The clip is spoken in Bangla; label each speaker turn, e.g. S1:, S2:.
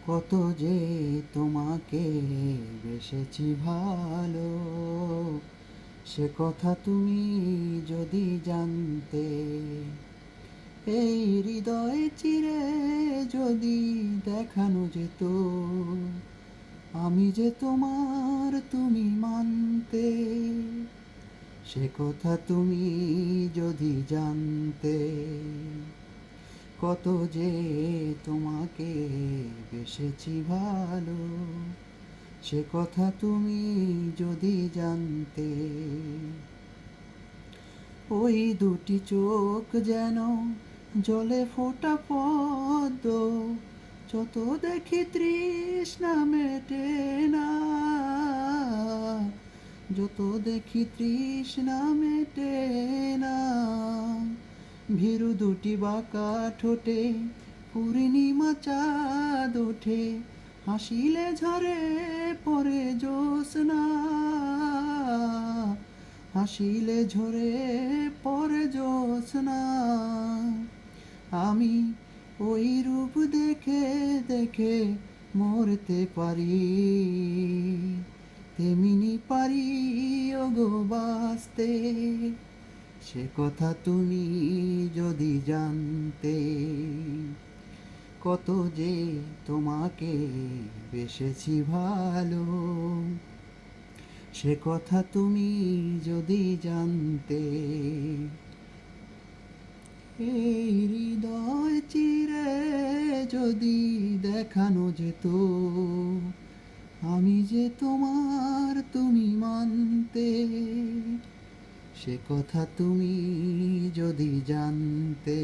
S1: কত যে তোমাকে বেসেছি ভালো, সে কথা তুমি যদি জানতে। এই হৃদয় চিরে যদি দেখানো যেত, আমি যে তোমার তুমি মানতে। সে কথা তুমি যদি জানতে, কত যে তোমাকে বেসেছি ভালো, সে কথা তুমি যদি জানতে। ওই দুটি চোখ যেন জলে ফোটা পদ্ম, যত দেখি তৃষ্ণা মেটে না, যত দেখি তৃষ্ণা মেটে না। ভীরু দুটি বাঁকা ঠোঁটে পূর্ণিমা চাঁদ ওঠে, হাসিলে ঝরে পড়ে জ্যোৎস্না, হাসিলে ঝরে পড়ে জ্যোৎস্না। আমি ওই রূপ দেখে দেখে মরতে পারি, তেমনি পারি ওগো বাঁচতে। সে কথা তুমি যদি জানতে, কত যে তোমাকে বেসেছি ভালো, সে কথা তুমি যদি জানতে। এই হৃদয় চিরে যদি দেখানো যেত, আমি যে তোমার তুমি মানতে। সে কথা তুমি যদি জানতে।